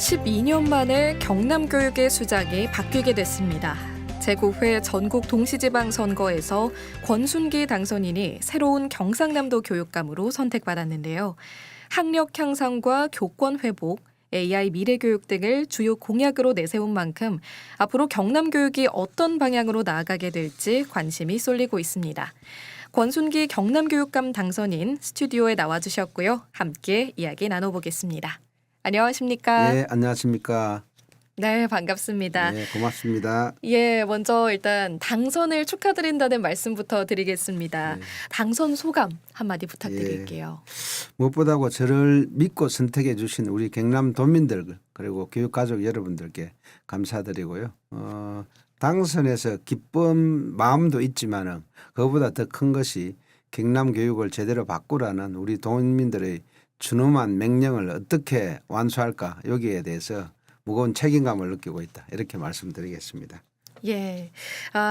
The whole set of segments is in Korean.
12년 만에 경남교육의 수장이 바뀌게 됐습니다. 제9회 전국 동시지방선거에서 권순기 당선인이 새로운 경상남도 교육감으로 선택받았는데요. 학력 향상과 교권 회복, AI 미래교육 등을 주요 공약으로 내세운 만큼 앞으로 경남교육이 어떤 방향으로 나아가게 될지 관심이 쏠리고 있습니다. 권순기 경남교육감 당선인 스튜디오에 나와주셨고요. 함께 이야기 나눠보겠습니다. 안녕하십니까? 예, 안녕하십니까. 네, 반갑습니다. 예, 고맙습니다. 예, 먼저 일단 당선을 축하드린다는 말씀부터 드리겠습니다. 예. 당선 소감 한마디 부탁드릴게요. 무엇보다도 저를 믿고 선택해 주신 우리 경남 도민들 그리고 교육가족 여러분들께 감사드리고요. 당선해서 기쁜 마음도 있지만은 그보다 더 큰 것이 경남 교육을 제대로 바꾸라는 우리 도민들의 준엄한 명령을 어떻게 완수할까 여기에 대해서 무거운 책임감을 느끼고 있다. 이렇게 말씀드리겠습니다. 예,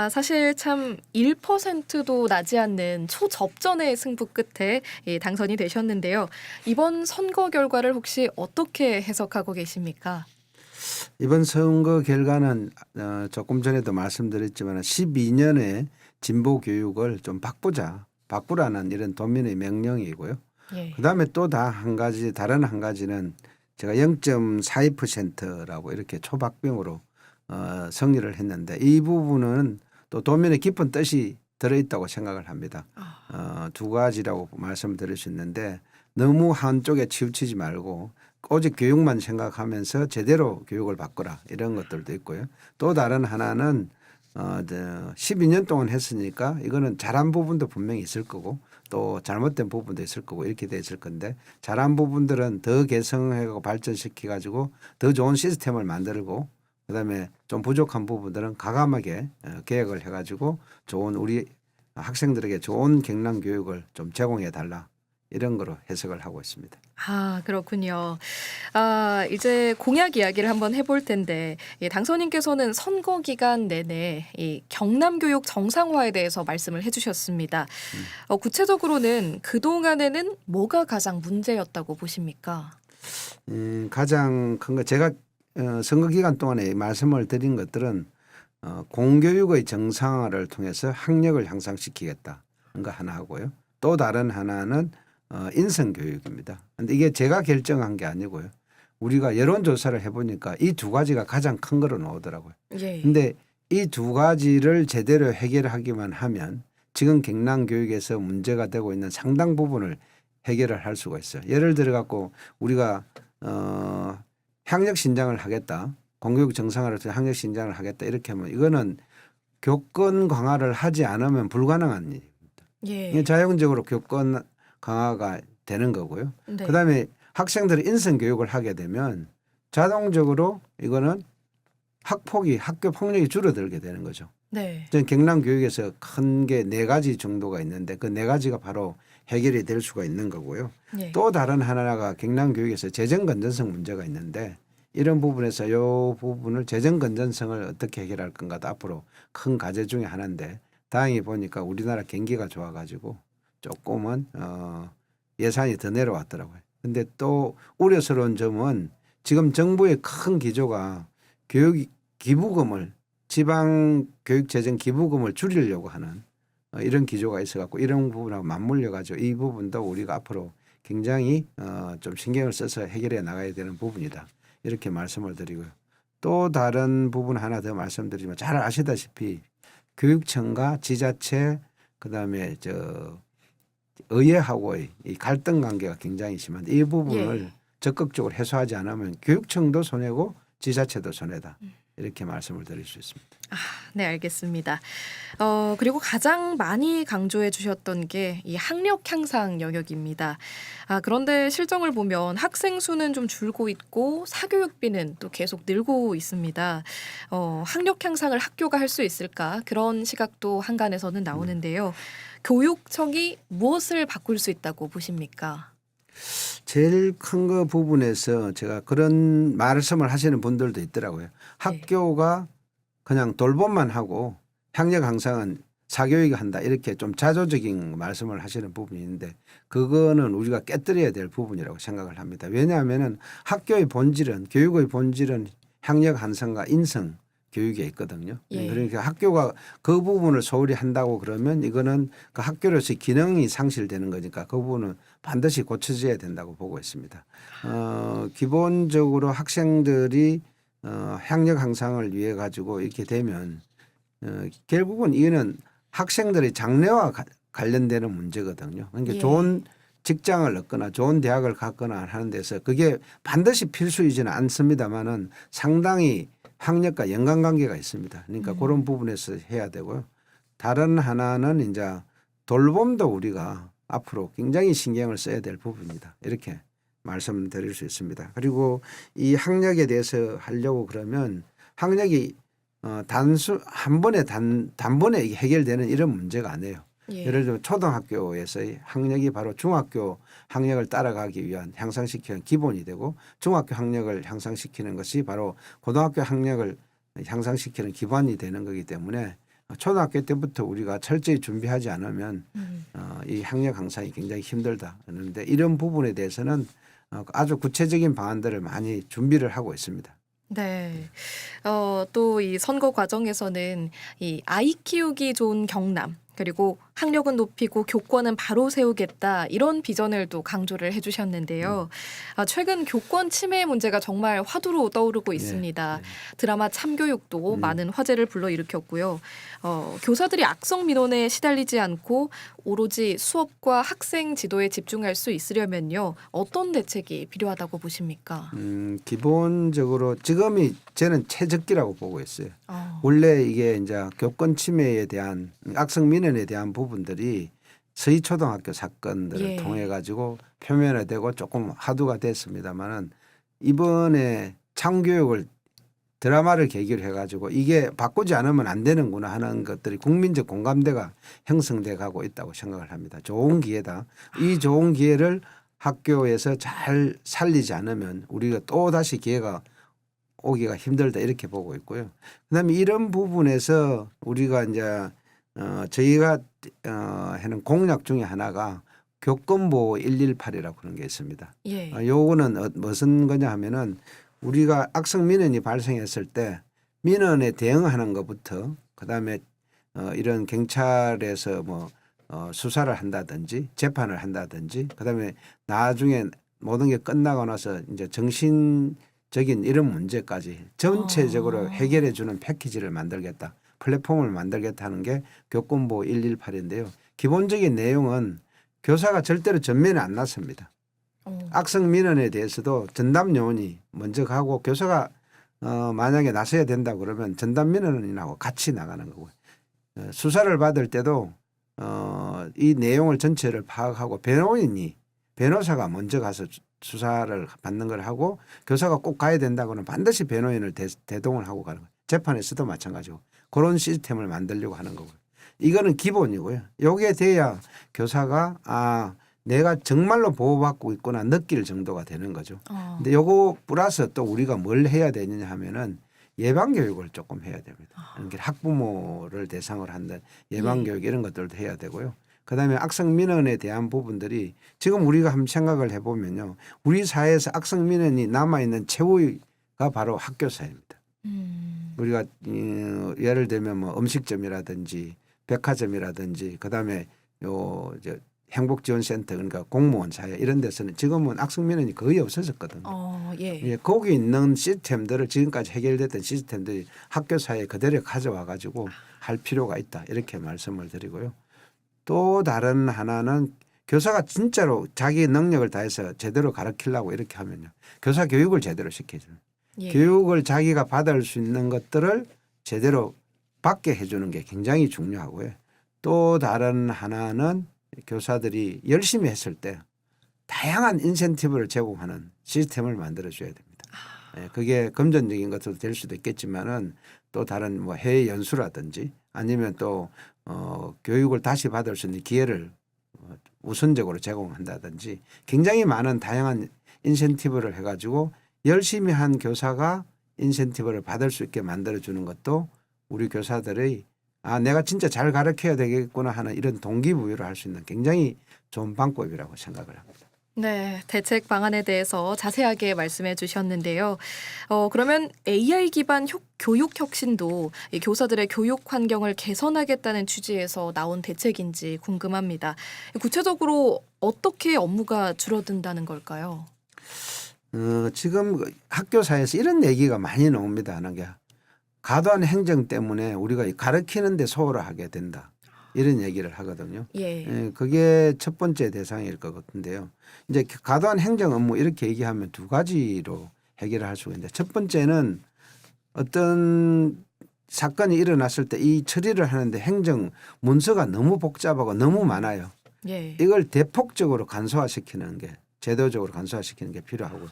사실 참 1%도 나지 않는 초접전의 승부 끝에 당선이 되셨는데요. 이번 선거 결과를 혹시 어떻게 해석하고 계십니까? 이번 선거 결과는 조금 전에도 말씀드렸지만 12년의 진보 교육을 좀 바꾸라는 이런 도민의 명령이고요. 예. 그다음에 또 다른 한 가지는 제가 0.42%라고 이렇게 초박병으로 승리를 했는데 이 부분은 또 도민의 깊은 뜻이 들어있다고 생각을 합니다. 두 가지라고 말씀드릴 수 있는데 너무 한쪽에 치우치지 말고 오직 교육만 생각하면서 제대로 교육을 바꾸라 이런 것들도 있고요. 또 다른 하나는 12년 동안 했으니까 이거는 잘한 부분도 분명히 있을 거고 또 잘못된 부분도 있을 거고 이렇게 돼 있을 건데 잘한 부분들은 더 개성하고 발전시켜 가지고 더 좋은 시스템을 만들고 그다음에 좀 부족한 부분들은 과감하게 개혁을 해가지고 좋은 우리 학생들에게 좋은 경남 교육을 좀 제공해 달라 이런 거로 해석을 하고 있습니다. 그렇군요. 이제 공약 이야기를 한번 해볼 텐데 당선인께서는 선거 기간 내내 이 경남교육 정상화에 대해서 말씀을 해주셨습니다. 구체적으로는 그동안에는 뭐가 가장 문제였다고 보십니까? 가장 큰 거 제가 선거 기간 동안에 말씀을 드린 것들은 공교육의 정상화를 통해서 학력을 향상시키겠다는 거 하나 하고요. 또 다른 하나는 인성교육입니다. 그런데 이게 제가 결정한 게 아니고요. 우리가 여론조사를 해보니까 이 두 가지가 가장 큰 거로 나오더라고요. 그런데 이 두 가지를 제대로 해결하기만 하면 지금 경남 교육에서 문제가 되고 있는 상당 부분을 해결을 할 수가 있어요. 예를 들어 갖고 우리가 학력 신장을 하겠다. 공교육 정상화를 통해 학력 신장을 하겠다. 이렇게 하면 이거는 교권 강화를 하지 않으면 불가능한 일입니다. 예. 자연적으로 교권 강화가 되는 거고요. 네. 그다음에 학생들이 인성교육을 하게 되면 자동적으로 이거는 학교 폭력이 줄어들게 되는 거죠. 네. 저는 경남 교육에서 큰 게 4가지 정도가 있는데 그 4가지가 바로 해결이 될 수가 있는 거고요. 예. 또 다른 하나가 경남 교육에서 재정 건전성 문제가 있는데 이런 부분에서 이 부분을 재정 건전성을 어떻게 해결할 건가도 앞으로 큰 과제 중에 하나인데 다행히 보니까 우리나라 경기가 좋아가지고 조금은 예산이 더 내려왔더라고요. 근데 또 우려스러운 점은 지금 정부의 큰 기조가 교육 기부금을 지방교육재정 기부금을 줄이려고 하는 이런 기조가 있어갖고 이런 부분하고 맞물려가지고 이 부분도 우리가 앞으로 굉장히 좀 신경을 써서 해결해 나가야 되는 부분이다. 이렇게 말씀을 드리고요. 또 다른 부분 하나 더 말씀드리면 잘 아시다시피 교육청과 지자체 그다음에 의회하고의 이 갈등 관계가 굉장히 심한데 이 부분을 적극적으로 해소하지 않으면 교육청도 손해고 지자체도 손해다. 이렇게 말씀을 드릴 수 있습니다. 네, 알겠습니다. 그리고 가장 많이 강조해 주셨던 게 이 학력 향상 영역입니다. 그런데 실정을 보면 학생 수는 좀 줄고 있고 사교육비는 또 계속 늘고 있습니다. 학력 향상을 학교가 할 수 있을까? 그런 시각도 한간에서는 나오는데요. 교육청이 무엇을 바꿀 수 있다고 보십니까? 제일 큰 거 부분에서 제가 그런 말씀을 하시는 분들도 있더라고요. 학교가 그냥 돌봄만 하고 학력 향상은 사교육 한다 이렇게 좀 자조적인 말씀을 하시는 부분이 있는데 그거는 우리가 깨뜨려야 될 부분이라고 생각을 합니다. 왜냐하면은 학교의 본질은 교육의 본질은 학력 향상과 인성 교육에 있거든요. 예. 그러니까 학교가 그 부분을 소홀히 한다고 그러면 이거는 그 학교로서의 기능이 상실되는 거니까 그 부분은 반드시 고쳐져야 된다고 보고 있습니다. 기본적으로 학생들이 학력 향상을 위해 가지고 이렇게 되면 결국은 이거는 학생들의 장래와 관련되는 문제거든요. 그러니까 예. 좋은 직장을 얻거나 좋은 대학을 갔거나 하는 데서 그게 반드시 필수이지는 않습니다만은 상당히 학력과 연관관계가 있습니다. 그러니까 그런 부분에서 해야 되고요. 다른 하나는 이제 돌봄도 우리가 앞으로 굉장히 신경을 써야 될 부분입니다. 이렇게 말씀드릴 수 있습니다. 그리고 이 학력에 대해서 하려고 그러면 학력이 한 번에 단번에 해결되는 이런 문제가 아니에요. 예. 예를 들면 초등학교에서의 학력이 바로 중학교 학력을 따라가기 위한 향상시키는 기본이 되고 중학교 학력을 향상시키는 것이 바로 고등학교 학력을 향상시키는 기반이 되는 거기 때문에 초등학교 때부터 우리가 철저히 준비하지 않으면 이 학력 향상이 굉장히 힘들다. 그런데 이런 부분에 대해서는 아주 구체적인 방안들을 많이 준비를 하고 있습니다. 네. 또 이 선거 과정에서는 이 아이 키우기 좋은 경남 그리고 학력은 높이고 교권은 바로 세우겠다 이런 비전을 또 강조를 해주셨는데요. 최근 교권 침해 문제가 정말 화두로 떠오르고 있습니다. 네. 드라마 참교육도 많은 화제를 불러일으켰고요. 교사들이 악성 민원에 시달리지 않고 오로지 수업과 학생 지도에 집중할 수 있으려면요. 어떤 대책이 필요하다고 보십니까? 기본적으로 지금이 저는 최적기라고 보고 있어요. 어, 원래 이게 이제 교권 침해에 대한 악성 민원에 대한 부분들이 서희초등학교 사건들을 예. 통해 가지고 표면화되고 조금 화두가 됐습니다만은 이번에 참교육을 드라마를 계기로 해가지고 이게 바꾸지 않으면 안 되는구나 하는 것들이 국민적 공감대가 형성돼 가고 있다고 생각을 합니다. 좋은 기회다. 이 좋은 기회를 학교에서 잘 살리지 않으면 우리가 또 다시 기회가 오기가 힘들다 이렇게 보고 있고요. 그다음에 이런 부분에서 우리가 이제 저희가 하는 공약 중에 하나가 교권보호 118이라고 그런 게 있습니다. 예. 요거는 무슨 거냐 하면은 우리가 악성 민원이 발생했을 때 민원에 대응하는 것부터 그다음에 이런 경찰에서 뭐 수사를 한다든지 재판을 한다든지 그다음에 나중에 모든 게 끝나고 나서 이제 정신적인 이런 문제까지 전체적으로 해결해 주는 패키지를 만들겠다. 플랫폼을 만들겠다 하는 게 교권보호 118인데요. 기본적인 내용은 교사가 절대로 전면에 안 났습니다. 악성 민원에 대해서도 전담 요원이 먼저 가고 교사가 만약에 나서야 된다 그러면 전담 민원인하고 같이 나가는 거고요. 수사를 받을 때도 이 내용을 전체를 파악하고 변호사가 먼저 가서 수사를 받는 걸 하고 교사가 꼭 가야 된다고는 반드시 변호인을 대동을 하고 가는 거예요. 재판에서도 마찬가지고 그런 시스템을 만들려고 하는 거고요. 이거는 기본이고요. 요게 돼야 교사가 내가 정말로 보호받고 있구나 느낄 정도가 되는 거죠. 근데 요거 플러스 또 우리가 뭘 해야 되느냐 하면은 예방교육을 조금 해야 됩니다. 그러니까 학부모를 대상으로 한다 예방교육 이런 것들도 해야 되고요. 그다음에 악성 민원에 대한 부분들이 지금 우리가 한번 생각을 해보면요. 우리 사회에서 악성 민원이 남아있는 최후가 바로 학교사입니다. 우리가 예를 들면 뭐 음식점이라든지 백화점이라든지 그다음에 행복지원센터 그러니까 공무원 사회 이런 데서는 지금은 악성 민원이 거의 없어졌거든요. 예. 거기 있는 시스템들을 지금까지 해결됐던 시스템들이 학교 사회에 그대로 가져와 가지고 할 필요가 있다 이렇게 말씀을 드리고요. 또 다른 하나는 교사가 진짜로 자기 능력을 다해서 제대로 가르치려고 이렇게 하면요. 교사 교육을 제대로 시켜주는 예. 교육을 자기가 받을 수 있는 것들을 제대로 받게 해주는 게 굉장히 중요하고요. 또 다른 하나는 교사들이 열심히 했을 때 다양한 인센티브를 제공하는 시스템을 만들어줘야 됩니다. 그게 금전적인 것도 될 수도 있겠지만은 또 다른 뭐 해외 연수라든지 아니면 또 교육을 다시 받을 수 있는 기회를 우선적으로 제공한다든지 굉장히 많은 다양한 인센티브를 해가지고 열심히 한 교사가 인센티브를 받을 수 있게 만들어주는 것도 우리 교사들의 아 내가 진짜 잘 가르쳐야 되겠구나 하는 이런 동기부여를 할 수 있는 굉장히 좋은 방법이라고 생각을 합니다. 네, 대책 방안에 대해서 자세하게 말씀해 주셨는데요. 그러면 AI 기반 교육 혁신도 이 교사들의 교육 환경을 개선하겠다는 취지에서 나온 대책인지 궁금합니다. 구체적으로 어떻게 업무가 줄어든다는 걸까요? 지금 그 학교사에서 이런 얘기가 많이 나옵니다. 하는 게 과도한 행정 때문에 우리가 이 가르치는 데 소홀하게 된다. 이런 얘기를 하거든요. 예. 예, 그게 첫 번째 대상일 것 같은데요. 이제 과도한 행정 업무 이렇게 얘기하면 두 가지로 해결을 할 수가 있는데 첫 번째는 어떤 사건이 일어났을 때 이 처리를 하는데 행정 문서가 너무 복잡하고 너무 많아요. 예. 이걸 대폭적으로 간소화시키는 게 제도적으로 간소화시키는 게 필요하고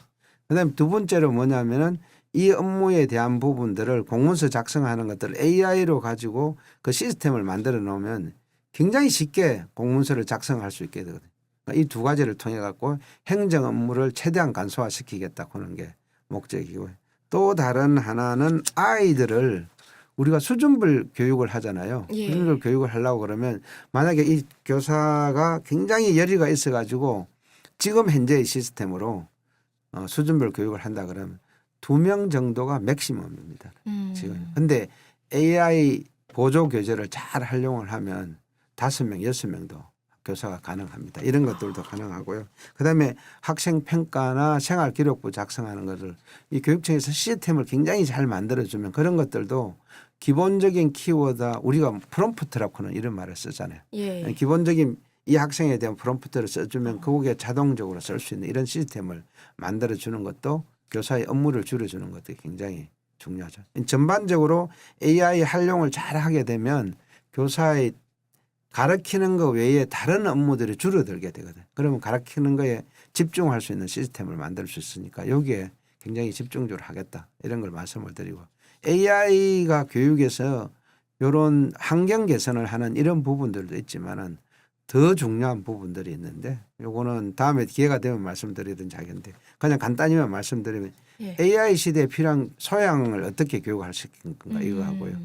그다음에 두 번째로 뭐냐면은 이 업무에 대한 부분들을 공문서 작성하는 것들을 AI로 가지고 그 시스템을 만들어 놓으면 굉장히 쉽게 공문서를 작성할 수 있게 되거든요. 이 두 가지를 통해 갖고 행정 업무를 최대한 간소화시키겠다 하는 게 목적이고요. 또 다른 하나는 아이들을 우리가 수준별 교육을 하잖아요. 예. 수준별 교육을 하려고 그러면 만약에 이 교사가 굉장히 열의가 있어 가지고 지금 현재의 시스템으로 수준별 교육을 한다 그러면 2명 정도가 맥시멈입니다. 지금. 근데 AI 보조 교재를 잘 활용을 하면 5명, 6명도 교사가 가능합니다. 이런 것들도 가능하고요. 그다음에 학생 평가나 생활 기록부 작성하는 것을 이 교육청에서 시스템을 굉장히 잘 만들어주면 그런 것들도 기본적인 키워드 우리가 프롬프트라고는 이런 말을 쓰잖아요. 예. 기본적인 이 학생에 대한 프롬프트를 써주면 그게 자동적으로 쓸 수 있는 이런 시스템을 만들어주는 것도 교사의 업무를 줄여주는 것도 굉장히 중요하죠. 전반적으로 AI 활용을 잘 하게 되면 교사의 가르치는 것 외에 다른 업무들이 줄어들게 되거든요. 그러면 가르치는 거에 집중할 수 있는 시스템을 만들 수 있으니까 여기에 굉장히 집중적으로 하겠다 이런 걸 말씀을 드리고 AI가 교육에서 이런 환경 개선을 하는 이런 부분들도 있지만은 더 중요한 부분들이 있는데 요거는 다음에 기회가 되면 말씀드리든지 하겠는데 그냥 간단히만 말씀드리면 예. AI 시대에 필요한 소양을 어떻게 교육할 수 있는 건가 이거 하고요.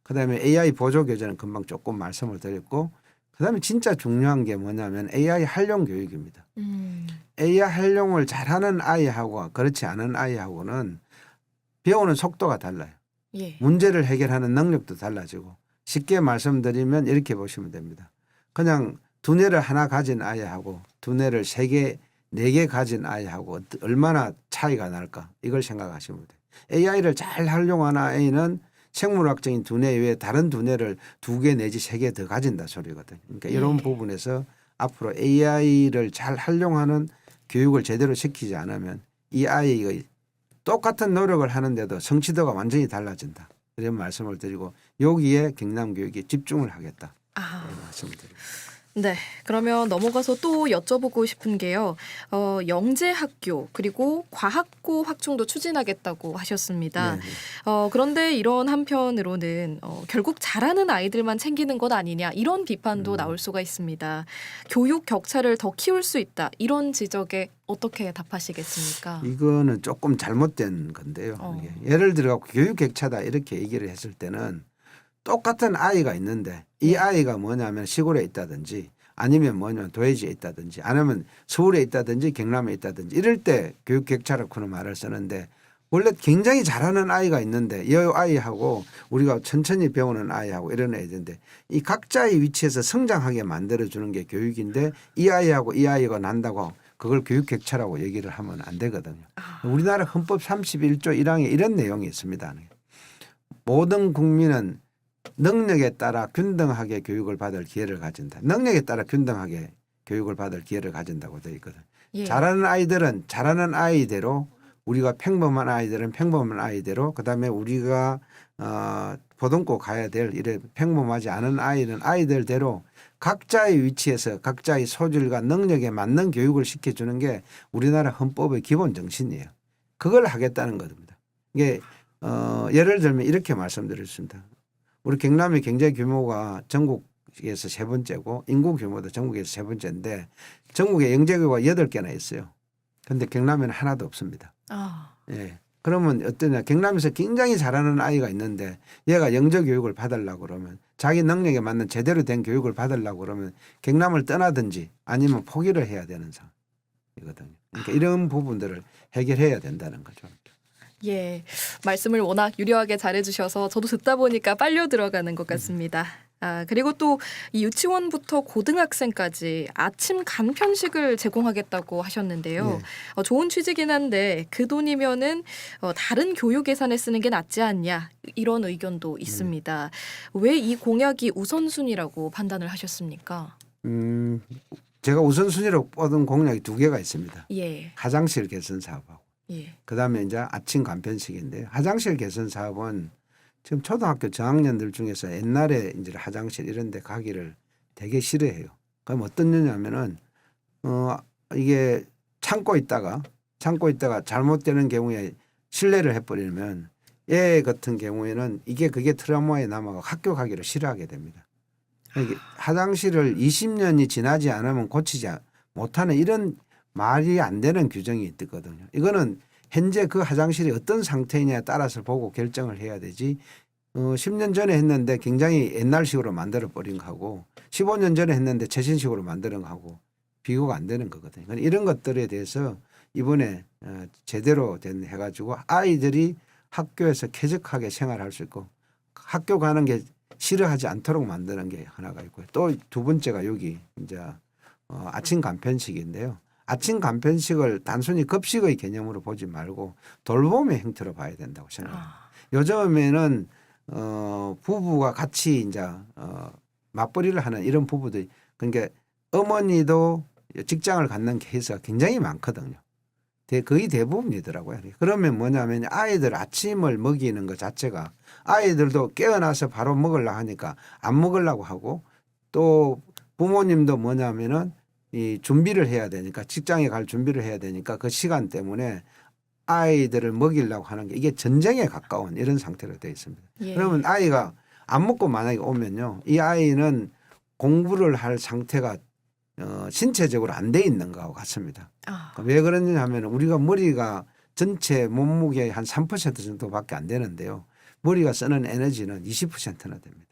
그다음에 AI 보조 교재는 금방 조금 말씀을 드렸고 그다음에 진짜 중요한 게 뭐냐면 AI 활용 교육입니다. AI 활용을 잘하는 아이하고 그렇지 않은 아이하고는 배우는 속도가 달라요. 예. 문제를 해결하는 능력도 달라지고 쉽게 말씀드리면 이렇게 보시면 됩니다. 그냥 두뇌를 하나 가진 아이하고 두뇌를 3개, 4개 가진 아이하고 얼마나 차이가 날까 이걸 생각하시면 돼요. AI를 잘 활용하는 아이는 생물학적인 두뇌 외에 다른 두뇌를 2개 내지 3개 더 가진다 소리거든요. 그러니까 이런 부분에서 앞으로 AI를 잘 활용하는 교육을 제대로 시키지 않으면 이 아이의 똑같은 노력을 하는데도 성취도가 완전히 달라진다. 이런 말씀을 드리고 여기에 경남교육이 집중을 하겠다. 이런 말씀을 드립니다. 네. 그러면 넘어가서 또 여쭤보고 싶은 게요. 영재학교 그리고 과학고 확충도 추진하겠다고 하셨습니다. 네. 그런데 이런 한편으로는 결국 잘하는 아이들만 챙기는 것 아니냐 이런 비판도 나올 수가 있습니다. 교육 격차를 더 키울 수 있다. 이런 지적에 어떻게 답하시겠습니까? 이거는 조금 잘못된 건데요. 이게 예를 들어 교육 격차다 이렇게 얘기를 했을 때는 똑같은 아이가 있는데 이 아이가 뭐냐면 시골에 있다든지 아니면 뭐냐면 도시지에 있다든지 아니면 서울에 있다든지 경남에 있다든지 이럴 때 교육 격차라고는 말을 쓰는데 원래 굉장히 잘하는 아이가 있는데 이 아이하고 우리가 천천히 배우는 아이하고 이런 애들인데 이 각자의 위치에서 성장하게 만들어주는 게 교육인데 이 아이하고 이 아이가 난다고 그걸 교육 격차라고 얘기를 하면 안 되거든요. 우리나라 헌법 31조 1항에 이런 내용이 있습니다. 모든 국민은 능력에 따라 균등하게 교육을 받을 기회를 가진다. 능력에 따라 균등하게 교육을 받을 기회를 가진다고 되어 있거든. 예. 잘하는 아이들은 잘하는 아이대로 우리가 평범한 아이들은 평범한 아이대로 그다음에 우리가 보듬고 가야 될 이래 평범하지 않은 아이는 아이들대로 각자의 위치에서 각자의 소질과 능력에 맞는 교육을 시켜주는 게 우리나라 헌법의 기본 정신이에요. 그걸 하겠다는 겁니다. 이게 예를 들면 이렇게 말씀드렸습니다. 우리 경남의 경제 규모가 전국에서 3번째고 인구 규모도 전국에서 3번째인데 전국에 영재교가 8개나 있어요. 그런데 경남에는 하나도 없습니다. 예. 그러면 어떠냐. 경남에서 굉장히 잘하는 아이가 있는데 얘가 영재 교육을 받으려고 그러면 자기 능력에 맞는 제대로 된 교육을 받으려고 그러면 경남을 떠나든지 아니면 포기를 해야 되는 상황이거든요. 그러니까 이런 부분들을 해결해야 된다는 거죠. 예, 말씀을 워낙 유려하게 잘해주셔서 저도 듣다 보니까 빨려 들어가는 것 같습니다. 아, 그리고 또 이 유치원부터 고등학생까지 아침 간편식을 제공하겠다고 하셨는데요. 예. 좋은 취지긴 한데 그 돈이면은 다른 교육 예산에 쓰는 게 낫지 않냐 이런 의견도 있습니다. 왜 이 공약이 우선순위라고 판단을 하셨습니까? 제가 우선순위로 뻗은 공약이 두 개가 있습니다. 예, 화장실 개선 사업하고 예, 그다음에 이제 아침 간편식인데 화장실 개선 사업은 지금 초등학교 저학년들 중에서 옛날에 이제 화장실 이런 데 가기를 되게 싫어해요. 그럼 어떤 냐면은 이게 참고 있다가 잘못되는 경우에 실례를 해버리면 얘 같은 경우에는 그게 트라우마에 남아서 학교 가기를 싫어하게 됩니다. 이게 화장실을 20년이 지나지 않으면 고치지 못하는 이런 말이 안 되는 규정이 있거든요. 이거는 현재 그 화장실이 어떤 상태냐에 따라서 보고 결정을 해야 되지. 10년 전에 했는데 굉장히 옛날식으로 만들어 버린 거하고 15년 전에 했는데 최신식으로 만드는 거하고 비교가 안 되는 거거든요. 이런 것들에 대해서 이번에 제대로 된 해가지고 아이들이 학교에서 쾌적하게 생활할 수 있고 학교 가는 게 싫어하지 않도록 만드는 게 하나가 있고요. 또 두 번째가 여기 이제 아침 간편식인데요. 아침 간편식을 단순히 급식의 개념으로 보지 말고 돌봄의 형태로 봐야 된다고 생각합니다. 요즘에는 부부가 같이 이제 맞벌이를 하는 이런 부부들이 그러니까 어머니도 직장을 갖는 케이스가 굉장히 많거든요. 거의 대부분이더라고요. 그러면 뭐냐면 아이들 아침을 먹이는 것 자체가 아이들도 깨어나서 바로 먹으려고 하니까 안 먹으려고 하고 또 부모님도 뭐냐면은 이 준비를 해야 되니까 직장에 갈 준비를 해야 되니까 그 시간 때문에 아이들을 먹이려고 하는 게 이게 전쟁에 가까운 이런 상태로 되어 있습니다. 예. 그러면 아이가 안 먹고 만약에 오면요. 이 아이는 공부를 할 상태가 신체적으로 안 돼 있는 것하고 같습니다. 왜 그러냐 하면 우리가 머리가 전체 몸무게의 한 3% 정도밖에 안 되는데요. 머리가 쓰는 에너지는 20%나 됩니다.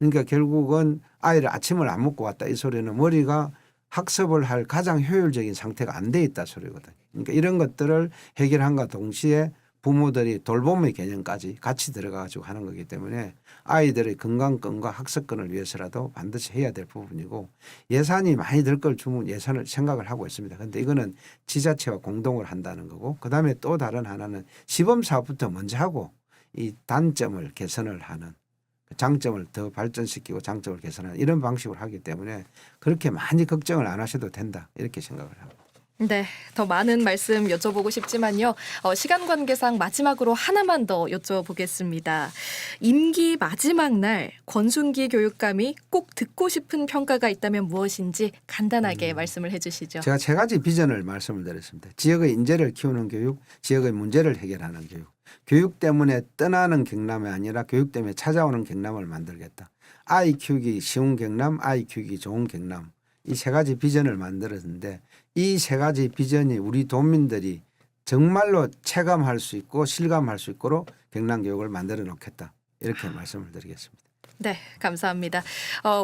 그러니까 결국은 아이를 아침을 안 먹고 왔다 이 소리는 머리가 학습을 할 가장 효율적인 상태가 안 돼 있다 소리거든요. 그러니까 이런 것들을 해결함과 동시에 부모들이 돌봄의 개념까지 같이 들어가 가지고 하는 거기 때문에 아이들의 건강권과 학습권을 위해서라도 반드시 해야 될 부분이고 예산이 많이 들 걸 주면 예산을 생각을 하고 있습니다. 그런데 이거는 지자체와 공동을 한다는 거고 그다음에 또 다른 하나는 시범 사업부터 먼저 하고 이 단점을 개선을 하는 장점을 더 발전시키고 장점을 개선하는 이런 방식으로 하기 때문에 그렇게 많이 걱정을 안 하셔도 된다 이렇게 생각을 합니다. 네, 더 많은 말씀 여쭤보고 싶지만요. 시간 관계상 마지막으로 하나만 더 여쭤보겠습니다. 임기 마지막 날 권순기 교육감이 꼭 듣고 싶은 평가가 있다면 무엇인지 간단하게 말씀을 해주시죠. 제가 세 가지 비전을 말씀을 드렸습니다. 지역의 인재를 키우는 교육, 지역의 문제를 해결하는 교육. 교육 때문에 떠나는 경남이 아니라 교육 때문에 찾아오는 경남을 만들겠다. 아이 키우기 쉬운 경남, 아이 키우기 좋은 경남. 이 세 가지 비전을 만들었는데 이 세 가지 비전이 우리 도민들이 정말로 체감할 수 있고 실감할 수 있도록 경남 교육을 만들어 놓겠다. 이렇게 말씀을 드리겠습니다. 네, 감사합니다.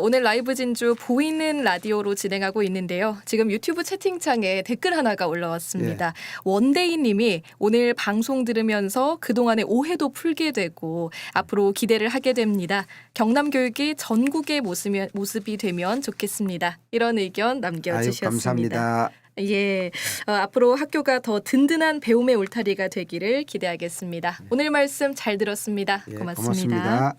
오늘 라이브 진주 보이는 라디오로 진행하고 있는데요. 지금 유튜브 채팅창에 댓글 하나가 올라왔습니다. 원데이 님이 오늘 방송 들으면서 그동안의 오해도 풀게 되고 앞으로 기대를 하게 됩니다. 경남 교육이 전국의 모습이 되면 좋겠습니다. 이런 의견 남겨주셨습니다. 감사합니다. 예, 앞으로 학교가 더 든든한 배움의 울타리가 되기를 기대하겠습니다. 오늘 말씀 잘 들었습니다. 고맙습니다. 고맙습니다.